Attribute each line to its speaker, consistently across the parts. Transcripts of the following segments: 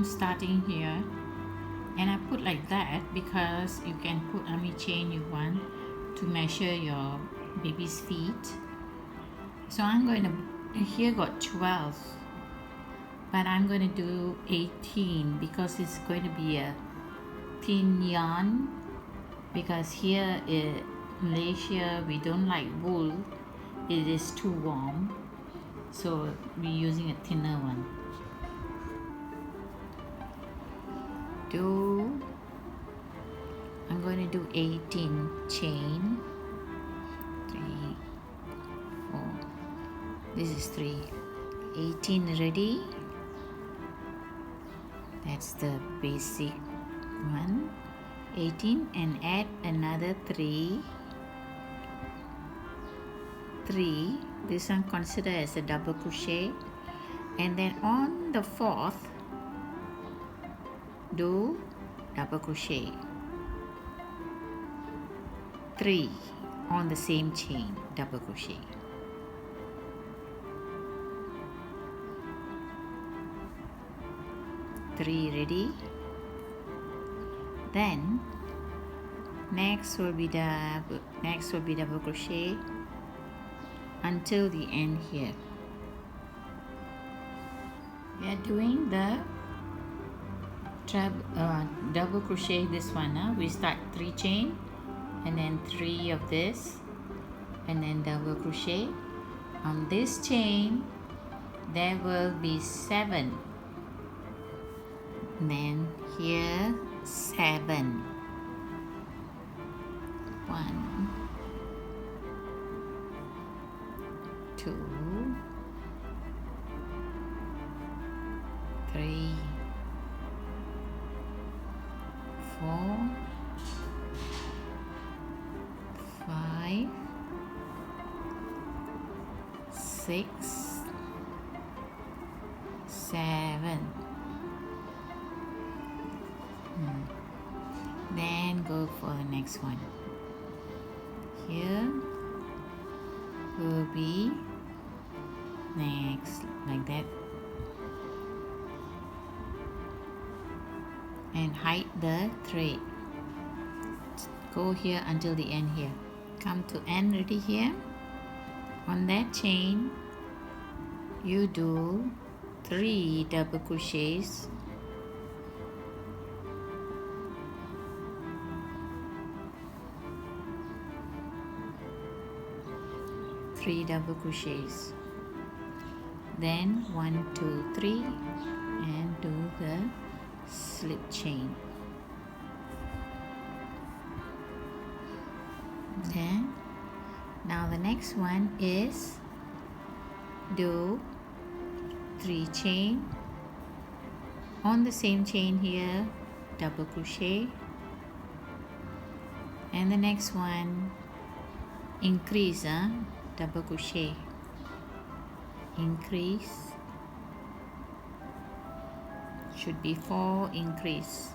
Speaker 1: I'm starting here, and I put like that because you can put how many chain you want to measure your baby's feet. So I'm going to, here got 12, but I'm going to do 18 because it's going to be a thin yarn, because here in Malaysia we don't like wool, it is too warm, so we're using a thinner one. I'm going to do 18 chain, 3, 4, this is 3, 18 ready. That's the basic one, 18, and add another 3, this one consider as a double crochet, and then on the 4th do double crochet 3 on the same chain, double crochet. Three ready. Then next will be double crochet until the end here. We are doing the double crochet this one. We start 3 chain and then 3 of this, and then double crochet. On this chain there will be 7, and then here 7, 1, 2, 3, 4, 5, 6, 7. Then go for the next one. Here will be next like that, and hide the thread. Go here until the end here. Come to end ready here. On that chain you do 3 double crochets, then 1, 2, 3, and do the slip chain. Then now the next one is do 3 chain on the same chain here, double crochet, and the next one increase, double crochet, increase, should be 4 increase,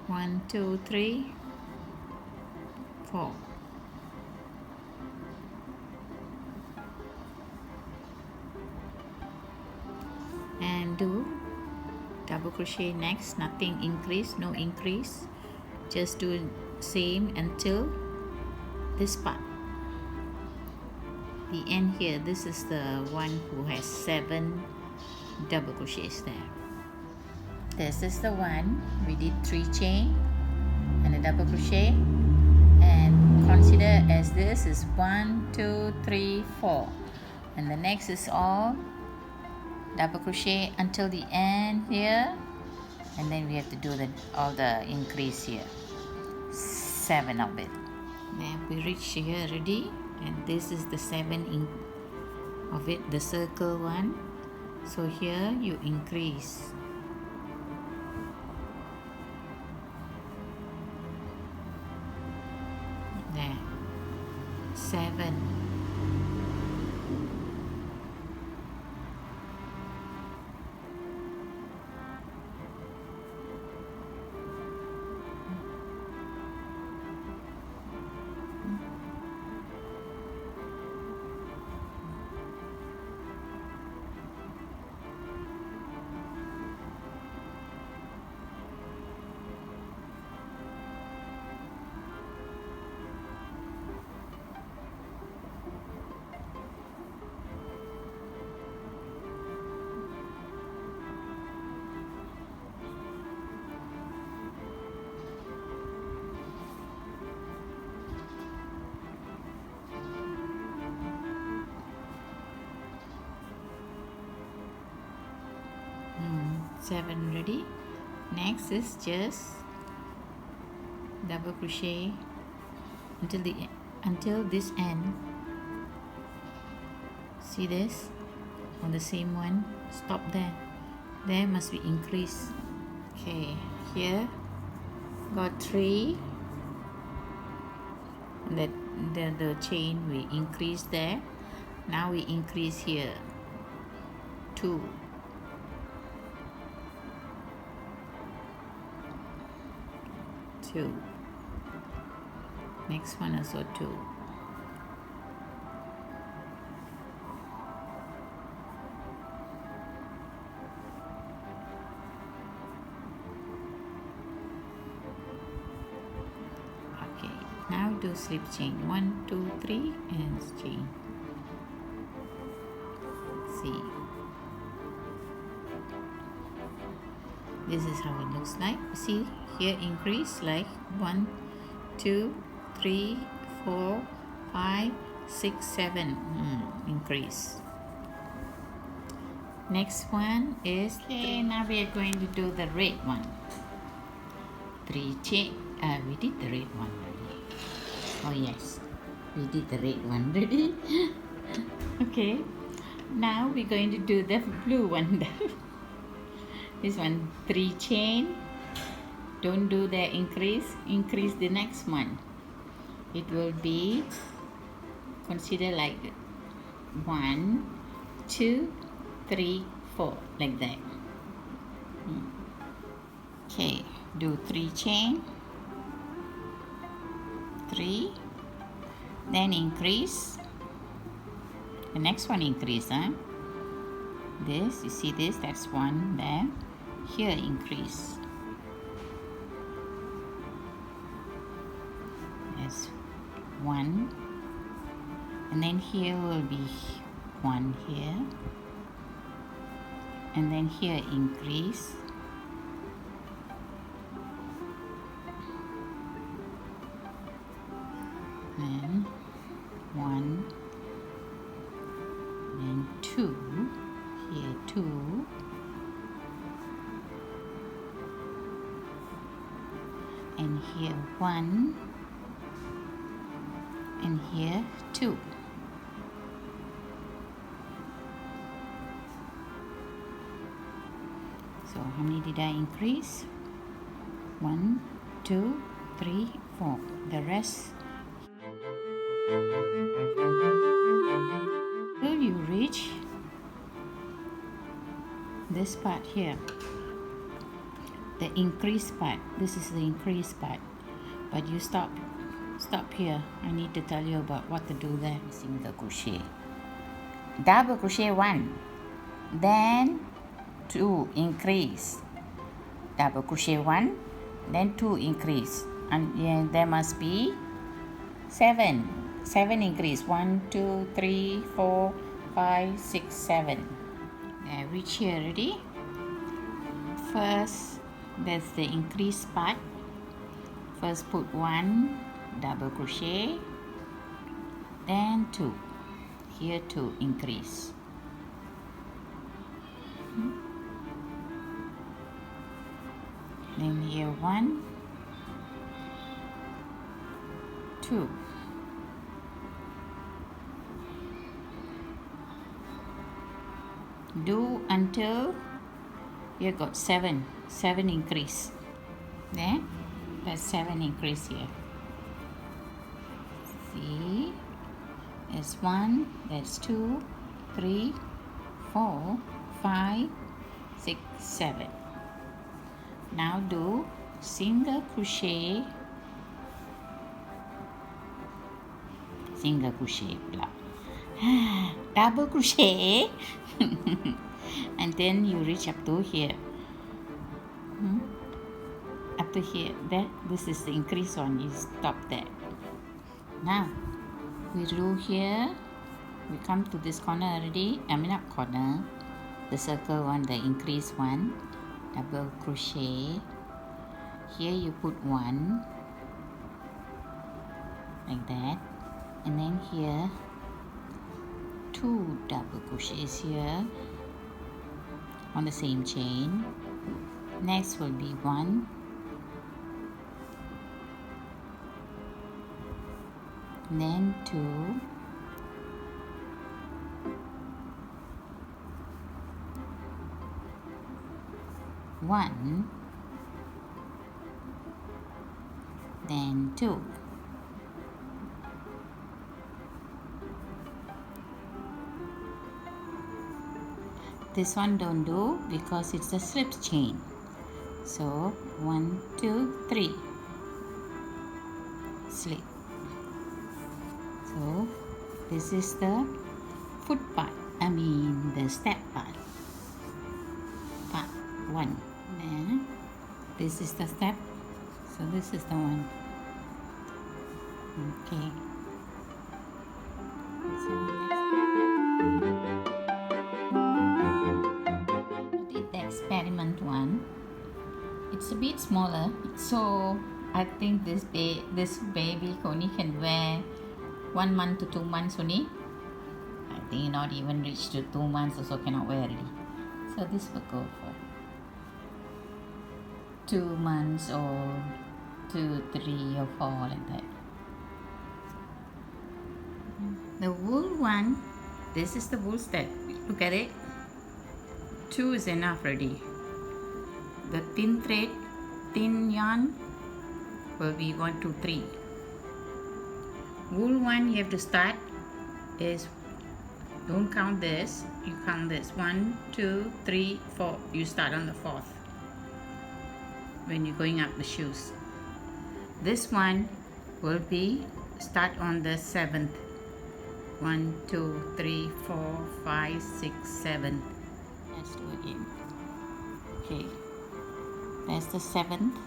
Speaker 1: 1, 2, 3, 4. And do double crochet next, nothing increase, no increase, just do same until this part, the end here. This is the one who has 7 double crochets there. This is the one we did 3 chain and a double crochet, and consider as this is 1, 2, 3, 4, and the next is all double crochet until the end here, and then we have to do all the increase here, 7 of it. Then we reach here already, and this is the 7 of it, the circle one. So here you increase, there, 7. 7 already. Next is just double crochet until this end. See this on the same one, stop there. There must be increase. Okay, here got 3, that the chain we increase there. Now we increase here 2, 2, next one also 2. Okay, now do slip chain 1, 2, 3 and chain. See, this is how it looks like. See here, increase like 1, 2, 3, 4, 5, 6, 7. Increase. Next one is, okay, now we are going to do the red one. 3 chain. We did the red one already. Oh yes, we did the red one already. Okay, now we're going to do the blue one. This one, 3 chain. Don't do the increase. Increase the next one. It will be consider like 1, 2, 3, 4, like that. Okay, do 3 chain, 3, then increase. The next one increase, this, you see this, that's 1 there. Here increase. There's 1, and then here will be 1 here, and then here increase. Then 1, then 2, here 2, and here 1, and here 2. So how many did I increase? 1, 2, 3, 4. The rest. Will you reach this part here? The increase part. This is the increase part. But you stop here. I need to tell you about what to do there. Single crochet. Double crochet 1. Then 2 increase. Double crochet 1. Then 2 increase. And there must be 7. 7 increase. 1, 2, 3, 4, 5, 6, 7. I reach here already. First, that's the increase part. First put 1 double crochet, then 2. Here 2 increase. Then here 1, 2. Do until you got 7 increase. There, that's 7 increase here. See, that's 1, that's 2, 3, 4, 5, 6, 7. Now do single crochet, double crochet, and then you reach up to here. Up to here. There, this is the increase one. You stop there. Now we do here. We come to this corner already. I mean not corner. The circle one, the increase one. Double crochet. Here you put 1 like that, and then here 2 double crochets here on the same chain. Next will be 1, then 2, 1, then 2. This one don't do because it's a slip chain. So 1, 2, 3 slip. So this is the foot part, the step part. Part 1. Then this is the step. So this is the one. Okay. So next, I did the experiment one. It's a bit smaller, so I think this baby only can wear 1 month to 2 months only. I think not even reach to 2 months also cannot wear already. So this will go for 2 months or 2, 3 or 4 like that. The wool one, this is the wool step. Look at it. 2 is enough already. The thin thread, thin yarn will be 1, 2, 3. Wool one you have to start is, don't count this, you count this 1, 2, 3, 4. You start on the 4th when you're going up the shoes. This one will be start on the 7th. 1, 2, 3, 4, 5, 6, 7. Let's do it again. Okay, that's the 7th.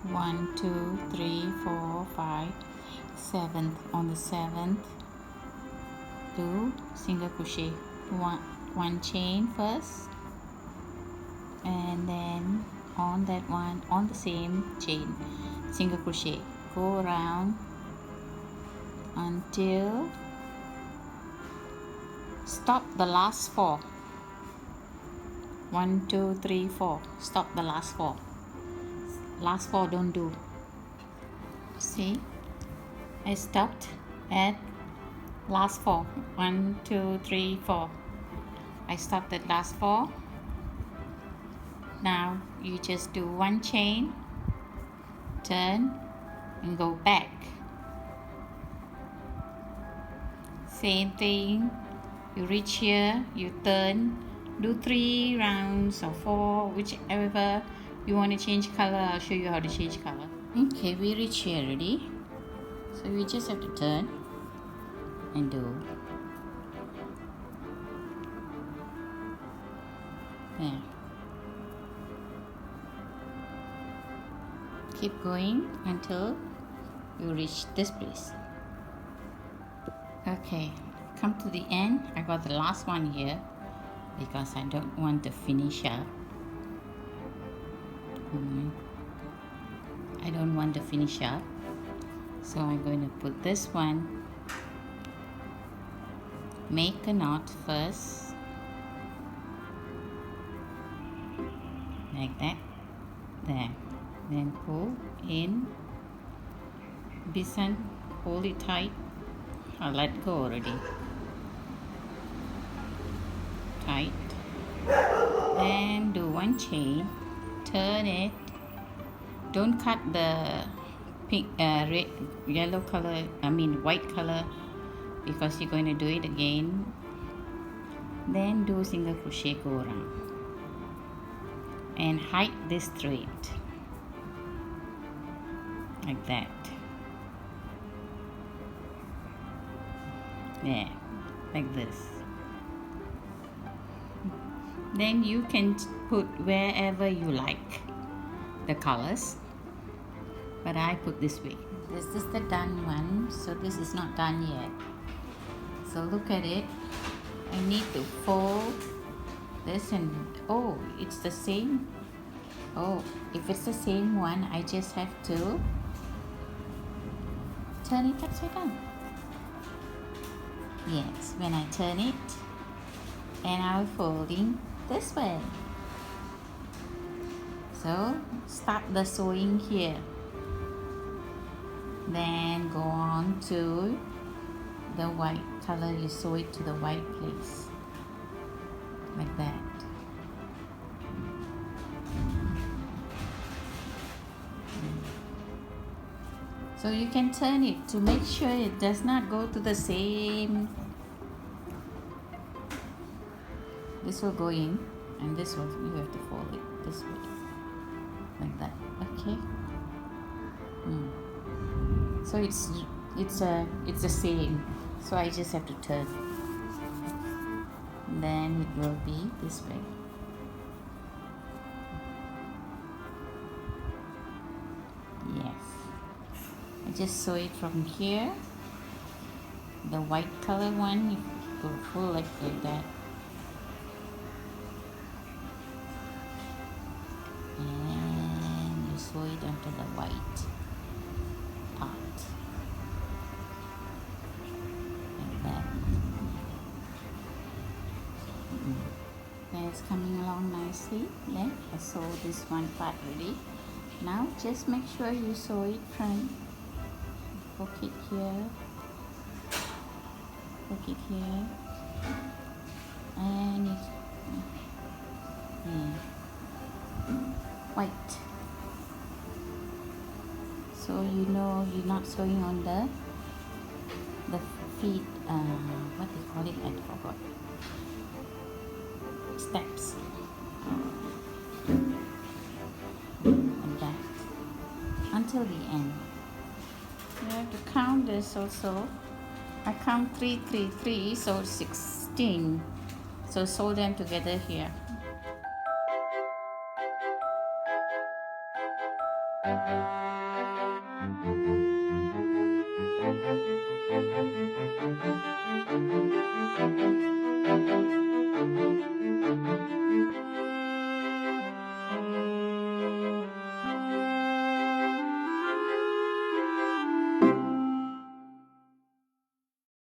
Speaker 1: 1, 2, 3, 4, 5, 7th. On the 7th, do single crochet, one chain first, and then on that one, on the same chain, single crochet, go around until stop the last 4. 1, 2, 3, 4. Stop the last 4. Last 4 don't do. See, I stopped at last 4. 1, 2, 3, 4. I stopped at last 4. Now you just do one chain, turn and go back. Same thing, you reach here, you turn, do 3 rounds or 4, whichever you want to change color. I'll show you how to change color. Okay, we reach here already, so we just have to turn and do there. Keep going until you reach this place. Okay, come to the end. I got the last one here because I don't want to finish up. I don't want to finish up, so I'm going to put this one, make a knot first like that, there, then pull in, this one, hold it tight. I'll let go already, tight, then do one chain, turn it, don't cut the pink, red, yellow color, white color, because you're going to do it again. Then do single crochet, go around and hide this thread like that. Yeah, like this. Then you can put wherever you like the colors, but I put this way. This is the done one, so this is not done yet. So look at it. I need to fold this, and oh, it's the same. Oh, if it's the same one, I just have to turn it upside down. Yes, when I turn it, and I'm folding this way. So start the sewing here, then go on to the white color. You sew it to the white place like that. So you can turn it to make sure it does not go to the same. This will go in, and this will, you have to fold it this way like that. Okay. So it's the same. So I just have to turn. Then it will be this way. Yes. I just sew it from here. The white color one, you go through like that. And you sew it onto the white part. Like that. It's coming along nicely. Then I sew this one part ready. Now just make sure you sew it from hook it here, and it white. So you know you're not sewing on the feet. What they call it? I forgot. Steps. Like that until the end. You have to count this also. I count 3, 3, 3, so 16. So sew them together here.